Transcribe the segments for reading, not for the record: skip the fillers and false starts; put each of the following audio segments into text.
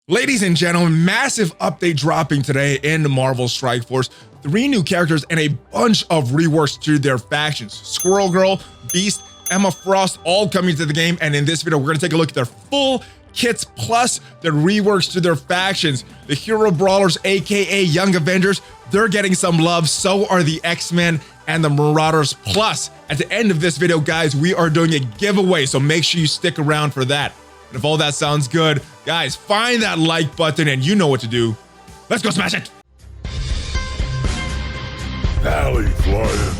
Ladies and gentlemen, massive update dropping today in Marvel Strike Force. 3 new characters and a bunch of reworks to their factions. Squirrel Girl, Beast, Emma Frost, all coming to the game. And in this video, we're gonna take a look at their full kits plus the reworks to their factions. The Hero Brawlers, aka Young Avengers, they're getting some love. So are the X-Men and the Marauders. Plus, at the end of this video, guys, we are doing a giveaway. So make sure you stick around for that. And if all that sounds good, guys, find that like button and you know what to do. Let's go smash it. ValleyFlyin.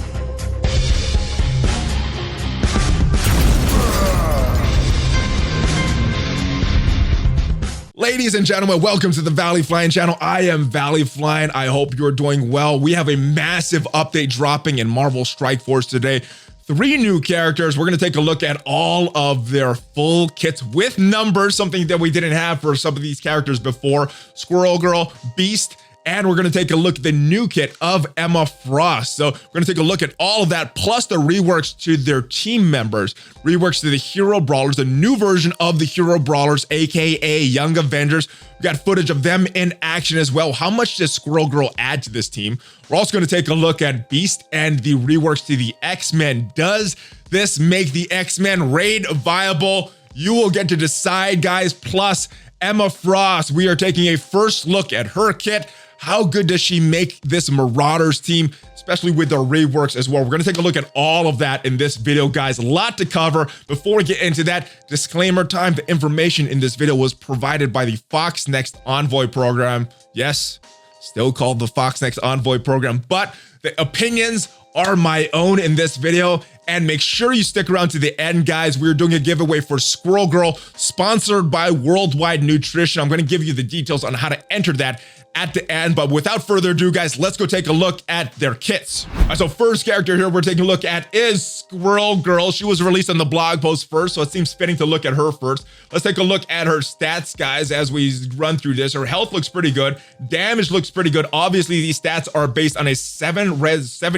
Ladies and gentlemen, welcome to the ValleyFlyin channel. I am ValleyFlyin. I hope you're doing well. We have a massive update dropping in Marvel Strike Force today. 3 new characters. We're going to take a look at all of their full kits with numbers, something that we didn't have for some of these characters before. Squirrel Girl, Beast, and we're going to take a look at the new kit of Emma Frost. So we're going to take a look at all of that, plus the reworks to their team members, reworks to the Hero Brawlers, the new version of the Hero Brawlers, aka Young Avengers. We got footage of them in action as well. How much does Squirrel Girl add to this team? We're also going to take a look at Beast and the reworks to the X-Men. Does this make the X-Men raid viable? You will get to decide, guys. Plus, Emma Frost, we are taking a first look at her kit. How good does she make this Marauders team, especially with the reworks as well? We're going to take a look at all of that in this video, guys. A lot to cover. Before we get into that, disclaimer time. The information in this video was provided by the Fox Next Envoy program. Yes, still called the Fox Next Envoy program, but the opinions are my own in this video. And make sure you stick around to the end, guys. We're doing a giveaway for Squirrel Girl, sponsored by Worldwide Nutrition. I'm going to give you the details on how to enter that at the end, but without further ado, guys, let's go take a look at their kits. All right, so first character here we're taking a look at is Squirrel Girl. She was released on the blog post first, so it seems fitting to look at her first. Let's take a look at her stats, guys, as we run through this. Her health looks pretty good. Damage looks pretty good. Obviously, these stats are based on a 7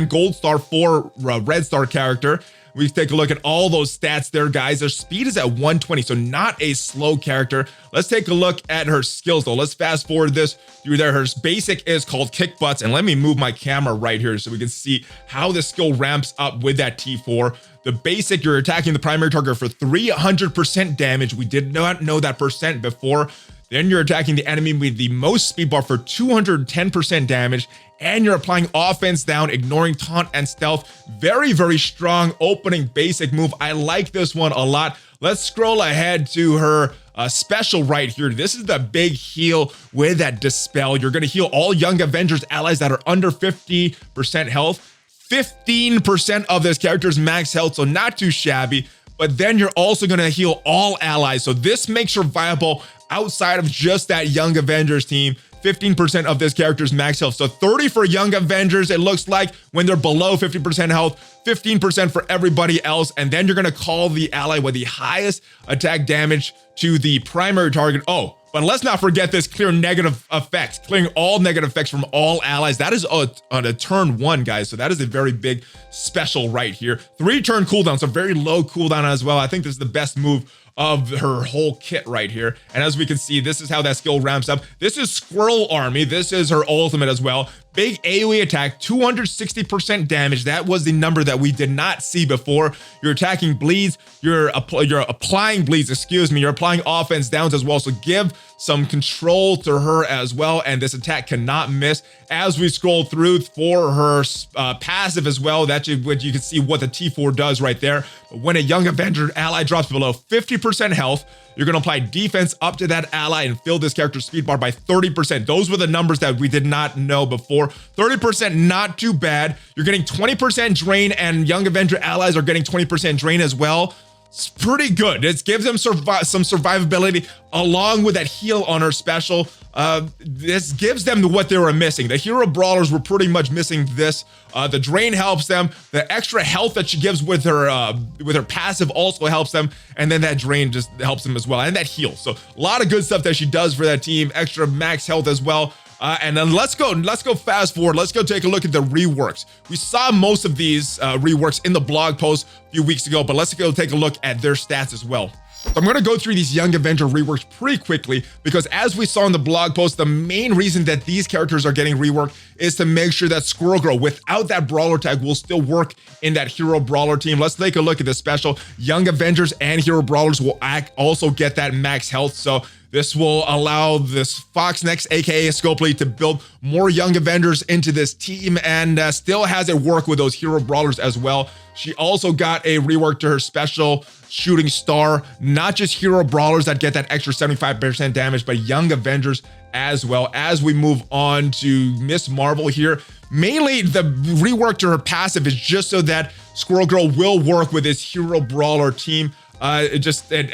gold star, 4 red star character. We take a look at all those stats there, guys. Their speed is at 120, so not a slow character. Let's take a look at her skills, though. Let's fast forward this through there. Her basic is called Kick Butts, and let me move my camera right here so we can see how the skill ramps up with that T4. The basic, you're attacking the primary target for 300% damage. We did not know that percent before. Then you're attacking the enemy with the most speed bar for 210% damage, and you're applying offense down, ignoring taunt and stealth. Very, very strong opening basic move. I like this one a lot. Let's scroll ahead to her special right here. This is the big heal with that Dispel. You're going to heal all Young Avengers allies that are under 50% health. 15% of this character's max health, so not too shabby. But then you're also going to heal all allies. So this makes her viable outside of just that Young Avengers team. 15% of this character's max health. So 30 for Young Avengers, it looks like, when they're below 50% health, 15% for everybody else. And then you're going to call the ally with the highest attack damage to the primary target. Oh, but let's not forget this clear negative effects, clearing all negative effects from all allies. That is on a turn 1, guys. So that is a very big special right here. 3-turn cooldown, so very low cooldown as well. I think this is the best move of her whole kit right here. And as we can see, this is how that skill ramps up. This is Squirrel Army. This is her ultimate as well. Big AoE attack, 260% damage. That was the number that we did not see before. You're attacking bleeds. You're applying bleeds, excuse me. You're applying offense downs as well. So give some control to her as well. And this attack cannot miss. As we scroll through for her passive as well, that's what you can see what the T4 does right there. But when a Young Avenger ally drops below 50% health, you're going to apply defense up to that ally and fill this character's speed bar by 30%. Those were the numbers that we did not know before. 30%, not too bad. You're getting 20% drain, and Young Avenger allies are getting 20% drain as well. It's pretty good. It gives them some survivability along with that heal on her special. This gives them what they were missing. The Hero Brawlers were pretty much missing this. The drain helps them. The extra health that she gives with her passive also helps them. And then that drain just helps them as well. And that heal. So a lot of good stuff that she does for that team. Extra max health as well. And then let's go fast forward. Let's go take a look at the reworks. We saw most of these reworks in the blog post a few weeks ago, but let's go take a look at their stats as well. So I'm going to go through these Young Avenger reworks pretty quickly because as we saw in the blog post, the main reason that these characters are getting reworked is to make sure that Squirrel Girl, without that brawler tag, will still work in that hero brawler team. Let's take a look at this special. Young Avengers and hero brawlers will also get that max health. So this will allow this Fox Next, aka Scopely, to build more Young Avengers into this team and still has it work with those hero brawlers as well. She also got a rework to her special shooting star, not just hero brawlers that get that extra 75% damage, but Young Avengers as well. As we move on to Miss Marvel here, mainly the rework to her passive is just so that Squirrel Girl will work with this hero brawler team. It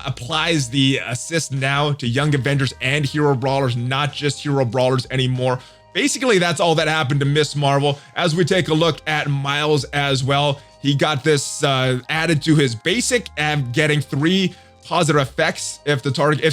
applies the assist now to Young Avengers and hero brawlers, not just hero brawlers anymore. Basically, that's all that happened to Miss Marvel. As we take a look at Miles as well, he got this added to his basic and getting 3 positive effects if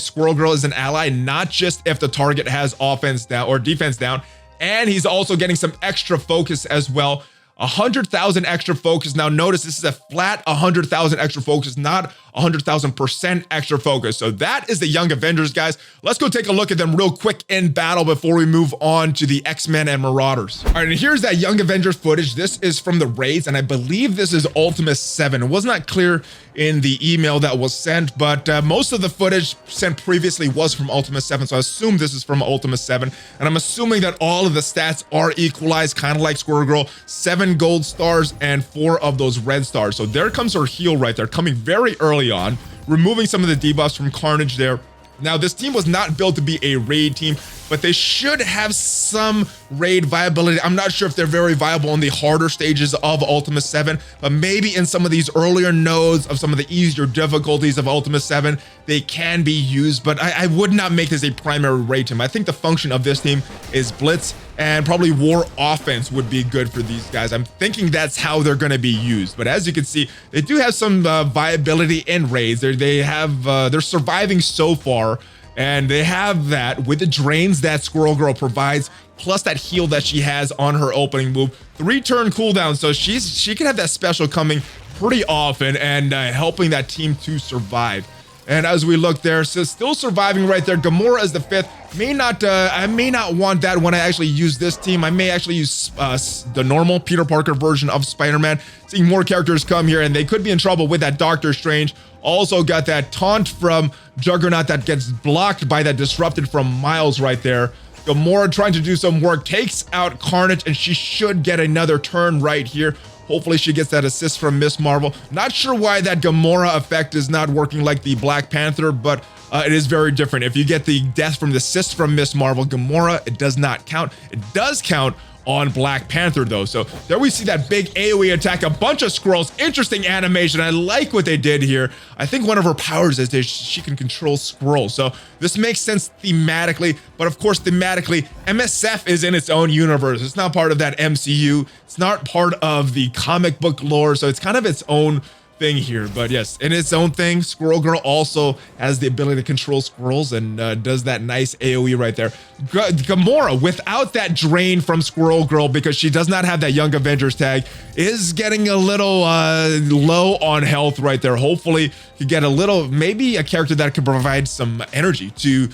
Squirrel Girl is an ally, not just if the target has offense down or defense down. And he's also getting some extra focus as well. 100,000 extra focus. Now notice this is a flat 100,000 extra focus, not 100,000% extra focus. So that is the Young Avengers, guys. Let's go take a look at them real quick in battle before we move on to the X-Men and Marauders. All right, and here's that Young Avengers footage. This is from the raids, and I believe this is Ultimus 7. It was not clear in the email that was sent, but most of the footage sent previously was from Ultimus 7, so I assume this is from Ultimus 7, and I'm assuming that all of the stats are equalized, kind of like Squirrel Girl. 7 gold stars and 4 of those red stars. So there comes her heal right there, coming very early on, removing some of the debuffs from Carnage there. Now, this team was not built to be a raid team, but they should have some raid viability. I'm not sure if they're very viable on the harder stages of Ultimus 7, but maybe in some of these earlier nodes of some of the easier difficulties of Ultimus 7, they can be used, but I would not make this a primary raid team. I think the function of this team is blitz, and probably war offense would be good for these guys. I'm thinking that's how they're going to be used. But as you can see, they do have some viability in raids. They're surviving so far, and they have that with the drains that Squirrel Girl provides, plus that heal that she has on her opening move. 3-turn cooldown, so she can have that special coming pretty often and helping that team to survive. And as we look there, so still surviving right there. Gamora is the 5th. I may not want that when I actually use this team. I may actually use the normal Peter Parker version of Spider-Man. Seeing more characters come here, and they could be in trouble with that Doctor Strange. Also got that taunt from Juggernaut that gets blocked by that disrupted from Miles right there. Gamora trying to do some work, takes out Carnage, and she should get another turn right here. Hopefully she gets that assist from Miss Marvel. Not sure why that Gamora effect is not working like the Black Panther, but it is very different. If you get the death from the assist from Miss Marvel, Gamora, it does not count. It does count on Black Panther though. So there we see that big AoE attack, a bunch of squirrels. Interesting animation. I like what they did here. I think one of her powers is that she can control squirrels. So this makes sense thematically, but of course thematically, MSF is in its own universe. It's not part of that MCU. It's not part of the comic book lore. So it's kind of its own thing here. But yes, in its own thing, Squirrel Girl also has the ability to control squirrels and does that nice AoE right there. Gamora, without that drain from Squirrel Girl, because she does not have that Young Avengers tag, is getting a little low on health right there. Hopefully you get a little, maybe a character that could provide some energy to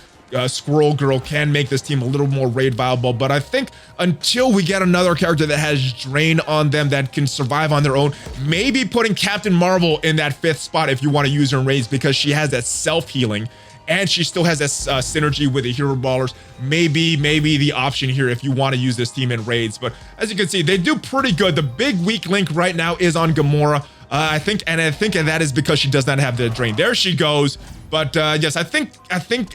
Squirrel Girl can make this team a little more raid viable. But I think until we get another character that has drain on them that can survive on their own, maybe putting Captain Marvel in that 5th spot if you want to use her in raids, because she has that self-healing and she still has this synergy with the hero ballers. Maybe the option here if you want to use this team in raids. But as you can see, they do pretty good. The big weak link right now is on Gamora. I think that is because she does not have the drain. There she goes. But yes, I think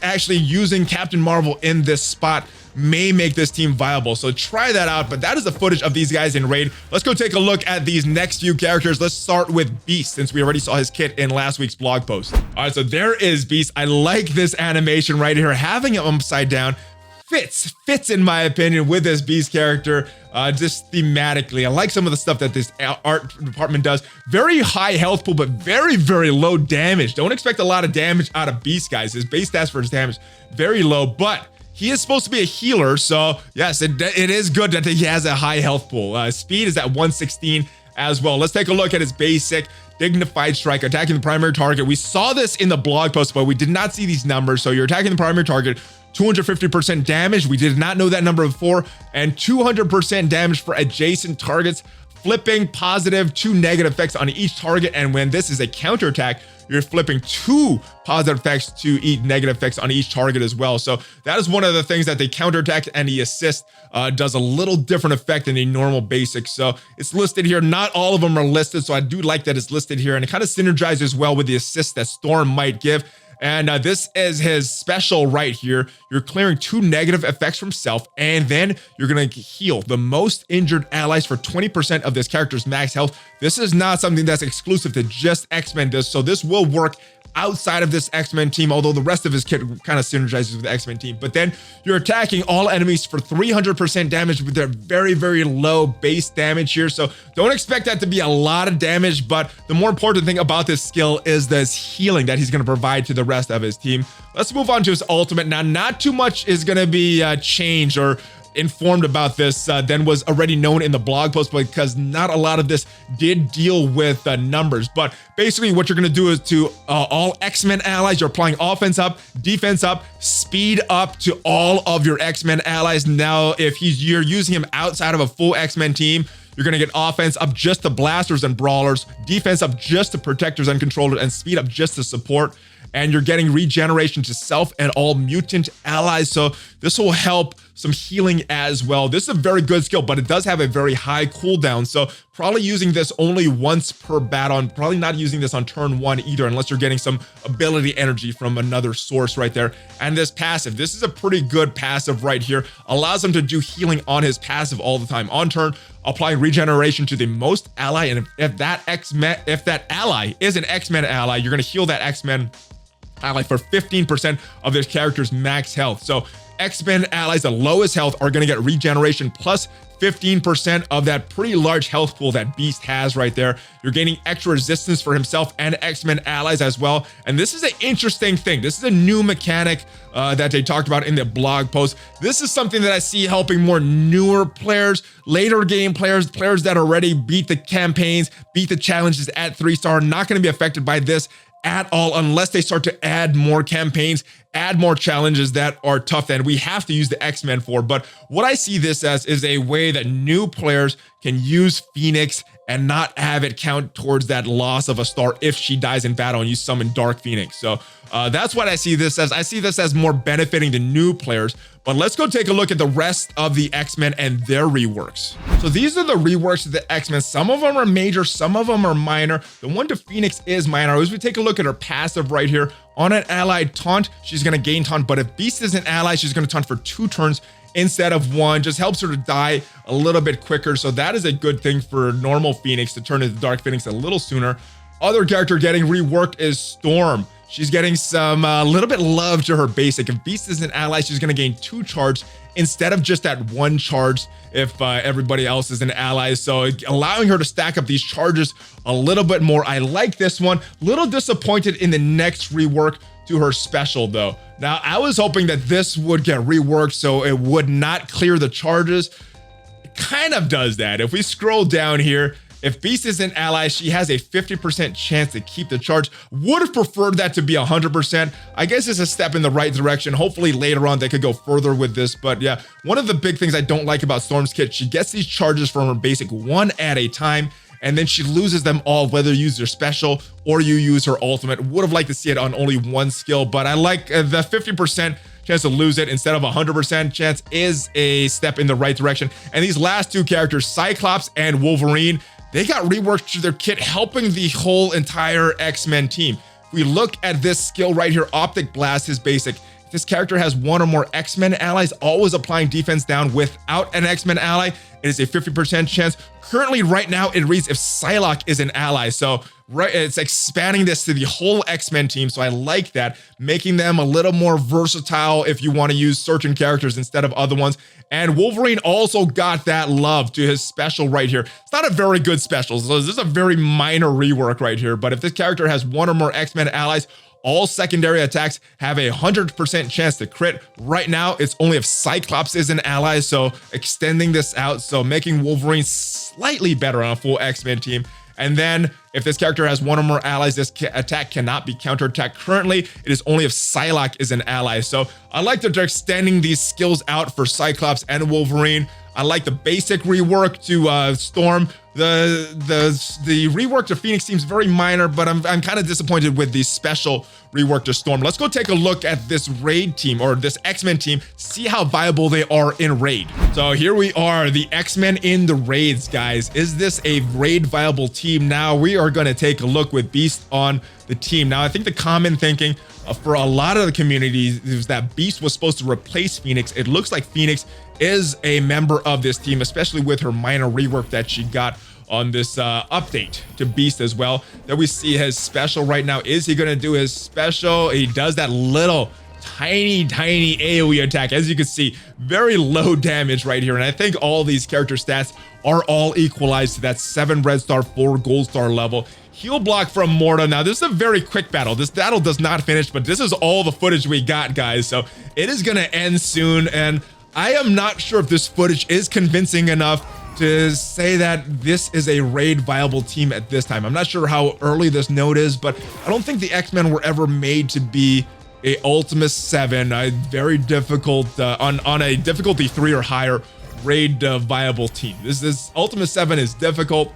actually using Captain Marvel in this spot may make this team viable. So try that out. But that is the footage of these guys in raid. Let's go take a look at these next few characters. Let's start with Beast, since we already saw his kit in last week's blog post. All right, so there is Beast. I like this animation right here. Having him upside down fits in my opinion with this Beast character, just thematically. I like some of the stuff that this art department does. Very high health pool, but very low damage. Don't expect a lot of damage out of Beast, guys. His base stats for his damage very low, but he is supposed to be a healer, so yes, it is good that he has a high health pool. Speed is at 116. as well. Let's take a look at his basic dignified strike, attacking the primary target. We saw this in the blog post, but we did not see these numbers. So you're attacking the primary target, 250% damage. We did not know that number before, and 200% damage for adjacent targets, flipping positive to negative effects on each target. And when this is a counterattack, you're flipping 2 positive effects to each negative effects on each target as well. So that is one of the things that the counterattack and the assist does a little different effect than the normal basic. So it's listed here. Not all of them are listed, so I do like that it's listed here, and it kind of synergizes well with the assist that Storm might give. And this is his special right here. You're clearing 2 negative effects from self, and then you're going to heal the most injured allies for 20% of this character's max health. This is not something that's exclusive to just X-Men does, so this will work outside of this X-Men team, although the rest of his kit kind of synergizes with the X-Men team. But then you're attacking all enemies for 300% damage with their very, very low base damage here. So don't expect that to be a lot of damage, but the more important thing about this skill is this healing that he's going to provide to the rest of his team. Let's move on to his ultimate. Now, not too much is going to be changed or informed about this than was already known in the blog post, because not a lot of this did deal with numbers. But basically what you're going to do is to all X-Men allies, you're applying offense up, defense up, speed up to all of your X-Men allies. Now, if you're using him outside of a full X-Men team, you're going to get offense up just to blasters and brawlers, defense up just to protectors and controllers, and speed up just to support. And you're getting regeneration to self and all mutant allies. So this will help some healing as well. This is a very good skill, but it does have a very high cooldown. So probably using this only once per battle, and probably not using this on turn 1 either, unless you're getting some ability energy from another source right there. And this passive, this is a pretty good passive right here. Allows him to do healing on his passive all the time. On turn, applying regeneration to the most ally. And if that ally is an X-Men ally, you're going to heal that X-Men ally for 15% of this character's max health. So X-Men allies, the lowest health, are going to get regeneration plus 15% of that pretty large health pool that Beast has right there. You're gaining extra resistance for himself and X-Men allies as well. And this is an interesting thing. This is a new mechanic that they talked about in the blog post. This is something that I see helping more newer players, later game players, players that already beat the campaigns, beat the challenges at 3-star, not going to be affected by this at all unless they start to add more campaigns, add more challenges that are tough that we have to use the X-Men for. But what I see this as is a way that new players can use Phoenix and not have it count towards that loss of a star if she dies in battle and you summon Dark Phoenix. So that's what I see this as. I see this as more benefiting the new players. But let's go take a look at the rest of the X-Men and their reworks. So these are the reworks of the X-Men. Some of them are major, some of them are minor. The one to Phoenix is minor. As we take a look at her passive right here, on an allied taunt, she's going to gain taunt. But if Beast is an ally, she's going to taunt for 2 turns instead of 1. Just helps her to die a little bit quicker. So that is a good thing for normal Phoenix to turn into Dark Phoenix a little sooner. Other character getting reworked is Storm. She's getting some little bit love to her basic. If Beast is an ally, she's going to gain 2 charge instead of just that 1 charge if everybody else is an ally. So allowing her to stack up these charges a little bit more. I like this one. Little disappointed in the next rework to her special though. Now, I was hoping that this would get reworked so it would not clear the charges. It kind of does that. If we scroll down here, if Beast is an ally, she has a 50% chance to keep the charge. Would have preferred that to be 100%. I guess it's a step in the right direction. Hopefully later on they could go further with this. But yeah, one of the big things I don't like about Storm's kit, she gets these charges from her basic 1 at a time, and then she loses them all, whether you use your special or you use her ultimate. Would have liked to see it on only 1 skill, but I like the 50% chance to lose it instead of 100% chance is a step in the right direction. And these last 2 characters, Cyclops and Wolverine, they got reworked to their kit, helping the whole entire X-Men team. If we look at this skill right here, Optic Blast is basic. If this character has 1 or more X-Men allies, always applying defense down without an X-Men ally, it is a 50% chance. Currently, right now, it reads if Psylocke is an ally. So it's expanding this to the whole X-Men team. So I like that, making them a little more versatile if you want to use certain characters instead of other ones. And Wolverine also got that love to his special right here. It's not a very good special, so this is a very minor rework right here. But if this character has 1 or more X-Men allies, All secondary attacks have a 100% chance to crit. Right now, it's only if Cyclops is an ally, so extending this out, so making Wolverine slightly better on a full X-Men team. And then if this character has one or more allies, this attack cannot be counterattacked. Currently, it is only if Psylocke is an ally. So I like that they're extending these skills out for Cyclops and Wolverine. I like the basic rework to Storm. The rework to Phoenix seems very minor, but I'm kind of disappointed with the special rework to Storm. Let's go take a look at this raid team, or this X-Men team, see how viable they are in raid. So here we are, the X-Men in the raids, guys. Is this a raid viable team? Now we are going to take a look with Beast on the team. Now I think the common thinking for a lot of the communities is that Beast was supposed to replace Phoenix. It looks like Phoenix is a member of this team, especially with her minor rework that she got on this update to Beast as well. That we see his special right now. Is he going to do his special? He does that little tiny AoE attack. As you can see, very low damage right here. And I think all these character stats are all equalized to that 7 red star, 4 gold star level. Heal block from Morta. Now, this is a very quick battle. This battle does not finish, but this is all the footage we got, guys. So it is going to end soon. And I am not sure if this footage is convincing enough to say that this is a raid viable team at this time. I'm not sure how early this node is, but I don't think the X-Men were ever made to be a Ultima 7, a very difficult, on a difficulty 3 or higher raid viable team. This Ultima 7 is difficult.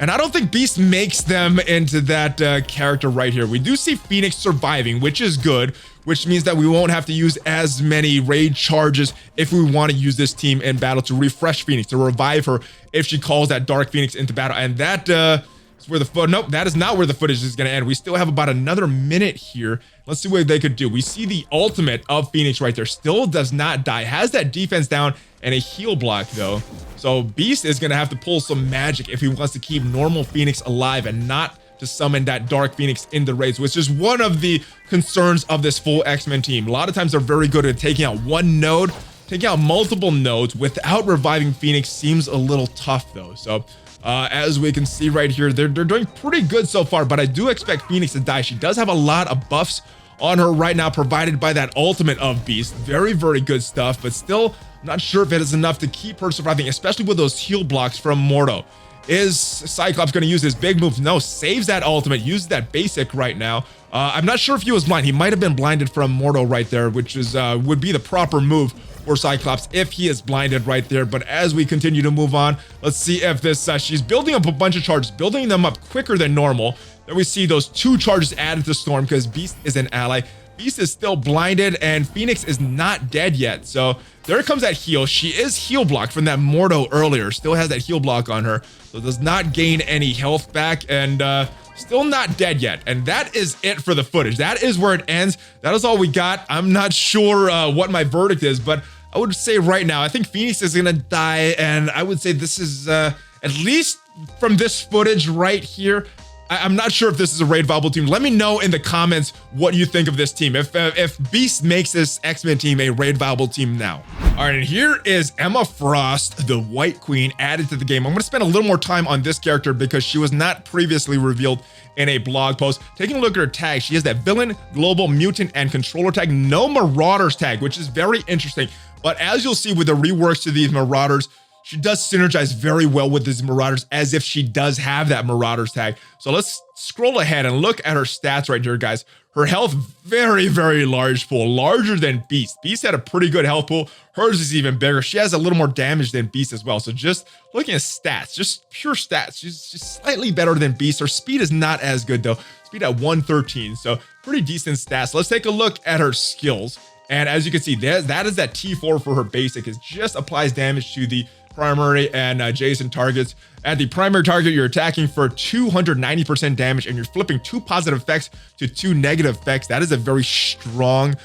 And I don't think Beast makes them into that character right here. We do see Phoenix surviving, which is good, which means that we won't have to use as many raid charges if we want to use this team in battle to refresh Phoenix, to revive her if she calls that Dark Phoenix into battle. And that is where nope, that is not where the footage is going to end. We still have about another minute here. Let's see what they could do. We see the ultimate of Phoenix right there. Still does not die. Has that defense down and a heal block though. So Beast is going to have to pull some magic if he wants to keep normal Phoenix alive and not to summon that Dark Phoenix in the raids, which is one of the concerns of this full X-Men team. A lot of times they're very good at taking out one node. Taking out multiple nodes without reviving Phoenix seems a little tough though. So as we can see right here, they're doing pretty good so far, but I do expect Phoenix to die. She does have a lot of buffs on her right now provided by that ultimate of Beast. Very good stuff, but still not sure if it is enough to keep her surviving, especially with those heal blocks from Mordo. Is Cyclops going to use his big moves? No, saves that ultimate, uses that basic right now. I'm not sure if he was blind. He might have been blinded from Mordo right there, which is would be the proper move for Cyclops if he is blinded right there. But as we continue to move on, let's see if this, she's building up a bunch of charges, building them up quicker than normal. Then we see those 2 charges added to Storm because Beast is an ally. Beast is still blinded and Phoenix is not dead yet. So there comes that heal. She is heal blocked from that Mordo earlier. Still has that heal block on her. So does not gain any health back and still not dead yet. And that is it for the footage. That is where it ends. That is all we got. I'm not sure what my verdict is, but I would say right now, I think Phoenix is gonna die. And I would say this is, at least from this footage right here, I'm not sure if this is a raid viable team. Let me know in the comments what you think of this team. If Beast makes this X-Men team a raid viable team now. All right, and here is Emma Frost, the White Queen, added to the game. I'm gonna spend a little more time on this character because she was not previously revealed in a blog post. Taking a look at her tag, she has that Villain, Global, Mutant, and Controller tag, no Marauders tag, which is very interesting. But as you'll see with the reworks to these Marauders, she does synergize very well with these Marauders as if she does have that Marauders tag. So let's scroll ahead and look at her stats right here, guys. Her health, very large pool, larger than Beast. Beast had a pretty good health pool. Hers is even bigger. She has a little more damage than Beast as well. So just looking at stats, just pure stats, she's slightly better than Beast. Her speed is not as good though. Speed at 113, so pretty decent stats. Let's take a look at her skills. And as you can see, that is that T4 for her basic. It just applies damage to the primary and adjacent targets. At the primary target, you're attacking for 290% damage and you're flipping 2 positive effects to 2 negative effects. That is a very strong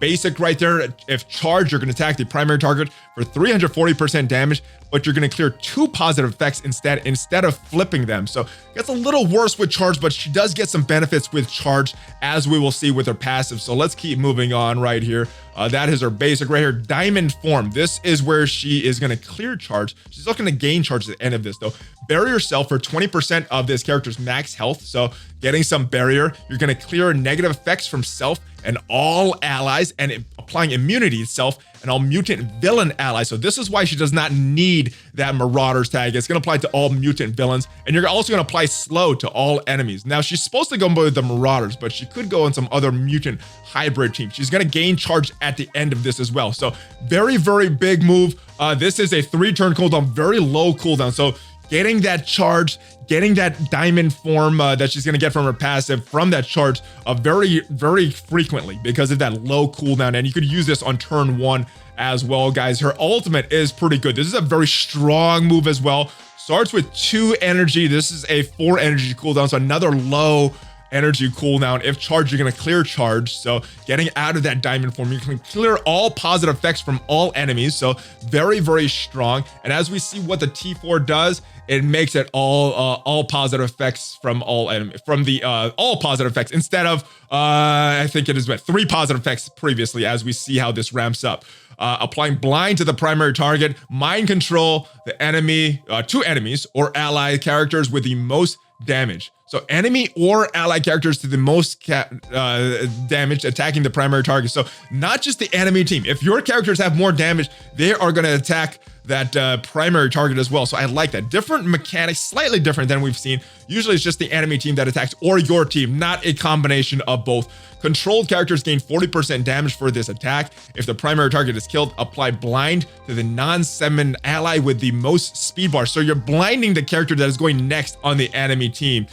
basic right there. If charged, you're going to attack the primary target for 340% damage, but you're going to clear 2 positive effects instead of flipping them. So it gets a little worse with charge, but she does get some benefits with charge, as we will see with her passive. So let's keep moving on right here. That is her basic right here. Diamond form. This is where she is going to clear charge. She's not going to gain charge at the end of this though. Bury yourself for 20% of this character's max health. So getting some barrier. You're going to clear negative effects from self and all allies, and applying immunity itself and all mutant villain allies. So this is why she does not need that Marauders tag. It's going to apply to all mutant villains, and you're also going to apply slow to all enemies. Now, she's supposed to go with the Marauders, but she could go on some other mutant hybrid team. She's going to gain charge at the end of this as well. So very, very big move. This is a 3-turn cooldown, very low cooldown. So getting that charge, getting that diamond form that she's going to get from her passive from that charge very, very frequently because of that low cooldown. And you could use this on turn 1 as well, guys. Her ultimate is pretty good. This is a very strong move as well. Starts with 2 energy. This is a 4 energy cooldown, so another low energy cooldown. If charged, you're going to clear charge. So getting out of that diamond form, you can clear all positive effects from all enemies. So very, very strong. And as we see what the T4 does, it makes it all positive effects from all enemies, from the all positive effects instead of I think it is 3 positive effects previously, as we see how this ramps up. Applying blind to the primary target, mind control the enemy, 2 enemies or ally characters with the most damage. So enemy or ally characters to the most damage attacking the primary target. So not just the enemy team. If your characters have more damage, they are going to attack that primary target as well. So I like that. Different mechanics, slightly different than we've seen. Usually it's just the enemy team that attacks or your team, not a combination of both. Controlled characters gain 40% damage for this attack. If the primary target is killed, apply blind to the non-summon ally with the most speed bar. So you're blinding the character that is going next on the enemy team.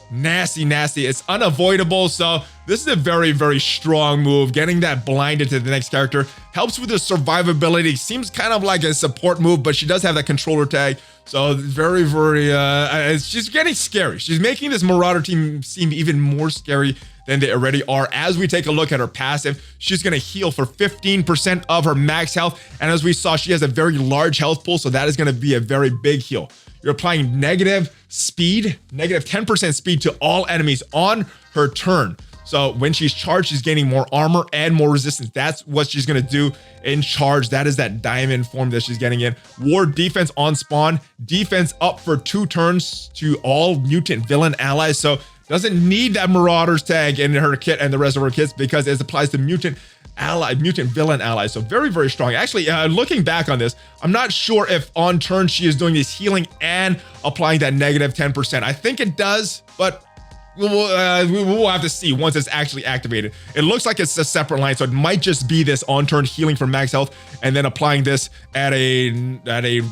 Nasty, nasty. It's unavoidable. So this is a very, very strong move. Getting that blinded to the next character helps with the survivability. Seems kind of like a support move, but she does have that controller tag. So very, very, she's getting scary. She's making this Marauder team seem even more scary than they already are. As we take a look at her passive, she's going to heal for 15% of her max health. And as we saw, she has a very large health pool. So that is going to be a very big heal. You're applying negative speed, negative 10% speed to all enemies on her turn. So when she's charged, she's gaining more armor and more resistance. That's what she's going to do in charge. That is that diamond form that she's getting in. War defense on spawn, defense up for 2 turns to all mutant villain allies. So doesn't need that Marauders tag in her kit and the rest of her kits because it applies to mutant villain allies. So very, very strong. Actually, looking back on this, I'm not sure if on turn she is doing this healing and applying that negative 10%. I think it does, but we will have to see once it's actually activated. It looks like it's a separate line, so it might just be this on-turn healing for max health and then applying this at a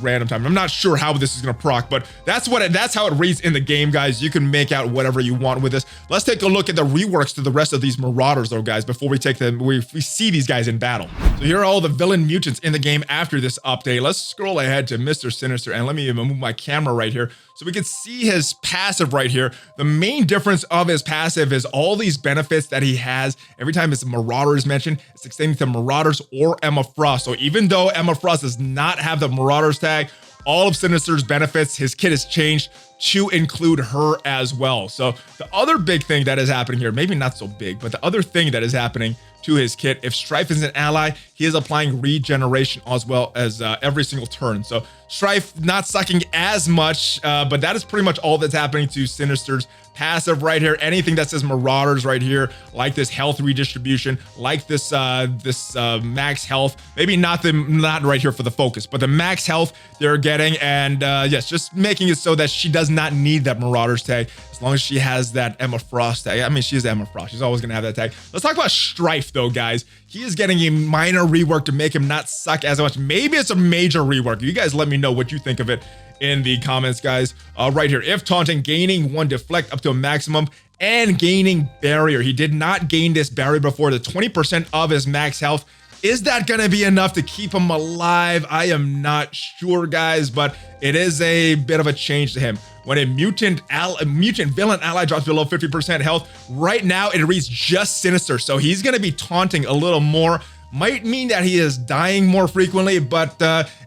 random time. I'm not sure how this is going to proc, but that's how it reads in the game, guys. You can make out whatever you want with this. Let's take a look at the reworks to the rest of these Marauders, though, guys, before we see these guys in battle. So here are all the villain mutants in the game after this update. Let's scroll ahead to Mr. Sinister, and let me move my camera right here so we can see his passive right here. The main difference of his passive is all these benefits that he has. Every time his Marauder is mentioned, it's extending to Marauders or Emma Frost. So even though Emma Frost does not have the Marauders tag, all of Sinister's benefits, his kit has changed to include her as well. So the other big thing that is happening here, maybe not so big, but the other thing that is happening to his kit, if Strife is an ally, he is applying regeneration as well as every single turn. So Strife not sucking as much, but that is pretty much all that's happening to Sinister's passive right here. Anything that says Marauders right here, like this health redistribution, like this max health, maybe not right here for the focus, but the max health they're getting, and yes, just making it so that she does not need that Marauders tag as long as she has that Emma Frost tag. I mean, she's Emma Frost. She's always gonna have that tag. Let's talk about Strife though, guys. He is getting a minor rework to make him not suck as much. Maybe it's a major rework. You guys let me know what you think of it in the comments, guys. Right here, if taunting, gaining 1 deflect up to a maximum and gaining barrier. He did not gain this barrier before, the 20% of his max health. Is that going to be enough to keep him alive? I am not sure, guys, but it is a bit of a change to him. When a mutant villain ally drops below 50% health, right now it reads just Sinister. So he's going to be taunting a little more. Might mean that he is dying more frequently, but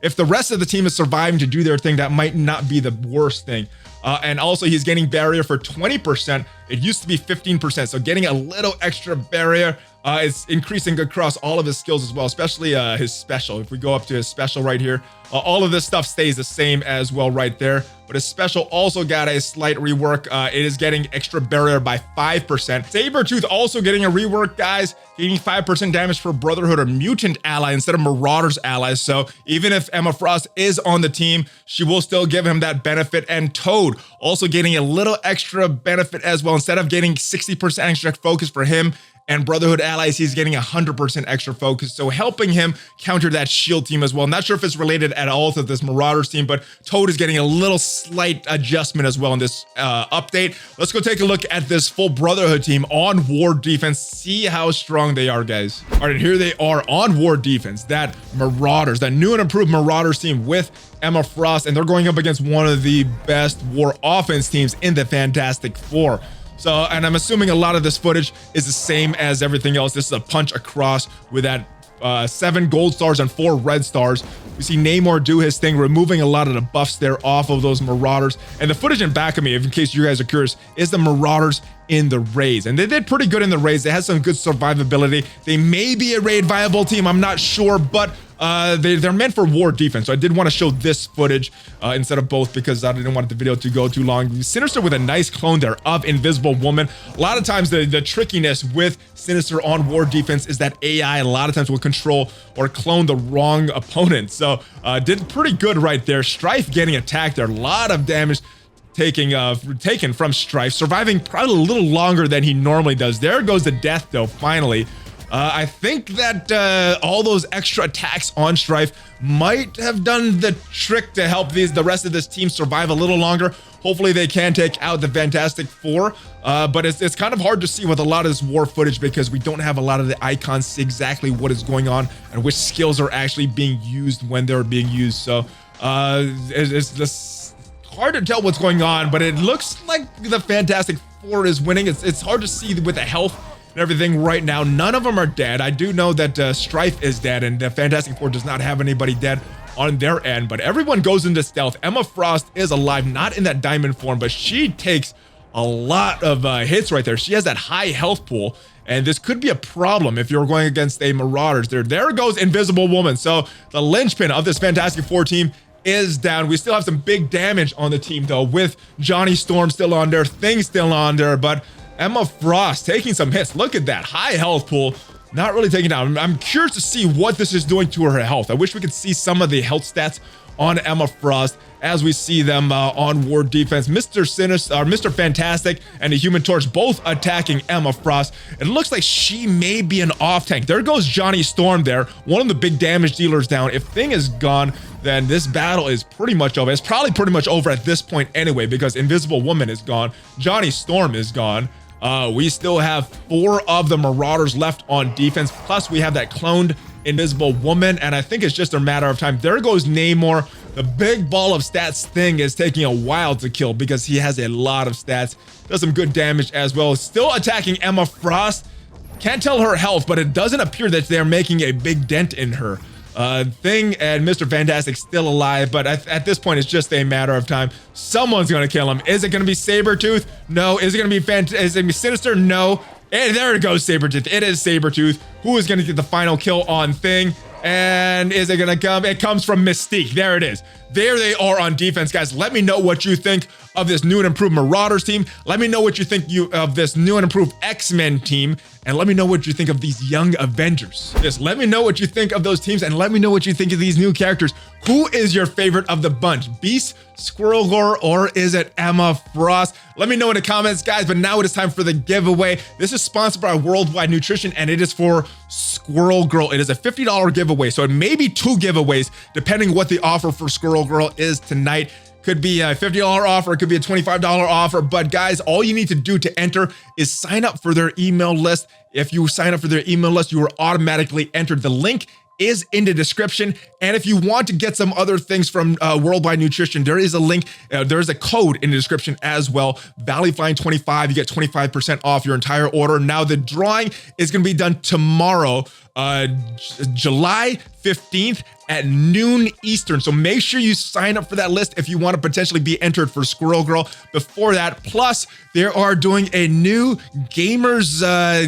if the rest of the team is surviving to do their thing, that might not be the worst thing. And also he's getting barrier for 20%. It used to be 15%. So getting a little extra barrier, it's increasing across all of his skills as well, especially his special. If we go up to his special right here, all of this stuff stays the same as well right there. But his special also got a slight rework. It is getting extra barrier by 5%. Sabretooth also getting a rework, guys, gaining 5% damage for Brotherhood or Mutant ally instead of Marauders allies. So even if Emma Frost is on the team, she will still give him that benefit. And Toad also getting a little extra benefit as well. Instead of getting 60% extra focus for him and Brotherhood allies, he's getting 100% extra focus, so helping him counter that shield team as well. I'm not sure if it's related at all to this Marauders team, but Toad is getting a little slight adjustment as well in this update. Let's go take a look at this full Brotherhood team on war defense, see how strong they are, guys. All right, here they are on war defense, that Marauders, that new and improved Marauders team with Emma Frost, and they're going up against one of the best war offense teams in the Fantastic Four. So, and I'm assuming a lot of this footage is the same as everything else. This is a punch across with that 7 gold stars and 4 red stars. We see Namor do his thing, removing a lot of the buffs there off of those Marauders. And the footage in back of me, in case you guys are curious, is the Marauders in the raids. And they did pretty good in the raids. They had some good survivability. They may be a raid viable team, I'm not sure, but they're meant for war defense. So I did want to show this footage instead of both because I didn't want the video to go too long. Sinister with a nice clone there of Invisible Woman. A lot of times the trickiness with Sinister on war defense is that AI a lot of times will control or clone the wrong opponent. So did pretty good right there. Strife getting attacked there. A lot of damage taken from Strife, surviving probably a little longer than he normally does. There goes the death though, finally. I think that all those extra attacks on Strife might have done the trick to help the rest of this team survive a little longer. Hopefully they can take out the Fantastic Four, but it's kind of hard to see with a lot of this war footage because we don't have a lot of the icons see exactly what is going on and which skills are actually being used when they're being used. So it's just hard to tell what's going on, but it looks like the Fantastic Four is winning. It's hard to see with the health and everything right now. None of them are dead. I do know that Strife is dead and the Fantastic Four does not have anybody dead on their end, but everyone goes into stealth. Emma Frost is alive, not in that diamond form, but she takes a lot of hits right there. She has that high health pool, and this could be a problem if you're going against a Marauders. There goes Invisible Woman. So the linchpin of this Fantastic Four team is down. We still have some big damage on the team though, with Johnny Storm still on there, Thing still on there, but Emma Frost taking some hits. Look at that high health pool, not really taking down. I'm curious to see what this is doing to her health. I wish we could see some of the health stats on Emma Frost as we see them on war defense. Mr. Sinister, Mr. Fantastic and the Human Torch both attacking Emma Frost. It looks like she may be an off tank. There goes Johnny Storm there, one of the big damage dealers down. If Thing is gone, then this battle is pretty much over. It's probably pretty much over at this point anyway, because Invisible Woman is gone. Johnny Storm is gone. We still have 4 of the Marauders left on defense. Plus we have that cloned Invisible Woman, and I think it's just a matter of time. There goes Namor. The big ball of stats Thing is taking a while to kill because he has a lot of stats. Does some good damage as well. Still attacking Emma Frost. Can't tell her health, but it doesn't appear that they're making a big dent in her. Thing and Mr. Fantastic still alive, but at this point, it's just a matter of time. Someone's gonna kill him. Is it gonna be Sabretooth? No. Is it gonna be is it gonna be Sinister? No. And there it goes, Sabretooth. It is Sabretooth. Who is gonna get the final kill on Thing? And is it gonna come? It comes from Mystique. There it is. There they are on defense, guys. Let me know what you think of this new and improved Marauders team. Let me know what you think of this new and improved X-Men team. And let me know what you think of these young Avengers. Just let me know what you think of those teams and let me know what you think of these new characters. Who is your favorite of the bunch? Beast, Squirrel Girl, or is it Emma Frost? Let me know in the comments, guys. But now it is time for the giveaway. This is sponsored by Worldwide Nutrition and it is for Squirrel Girl. It is a $50 giveaway. So it may be 2 giveaways depending what the offer for Squirrel Girl is tonight. Could be a $50 offer, it could be a $25 offer, but guys, all you need to do to enter is sign up for their email list. If you sign up for their email list, you are automatically entered. The link is in the description. And if you want to get some other things from Worldwide Nutrition, there is a link, there is a code in the description as well. ValleyFlyin 25, you get 25% off your entire order. Now the drawing is gonna be done tomorrow July 15th at noon Eastern. So make sure you sign up for that list if you want to potentially be entered for Squirrel Girl before that. Plus, they are doing a new gamers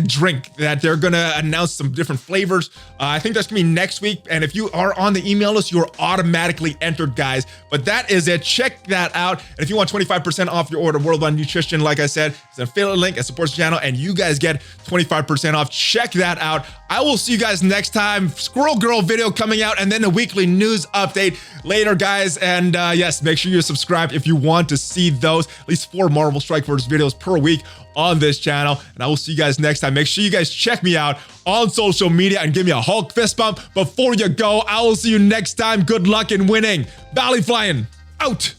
drink that they're going to announce some different flavors. I think that's going to be next week. And if you are on the email list, you're automatically entered, guys. But that is it. Check that out. And if you want 25% off your order, Worldwide Nutrition, like I said, it's an affiliate link. It supports the channel, and you guys get 25% off. Check that out. I will see you guys next time. Squirrel Girl video coming out, and then a weekly news update later, guys. And yes, make sure you subscribe if you want to see those. At least 4 Marvel Strike Force videos per week on this channel. And I will see you guys next time. Make sure you guys check me out on social media and give me a Hulk fist bump before you go. I will see you next time. Good luck in winning. ValleyFlyin out.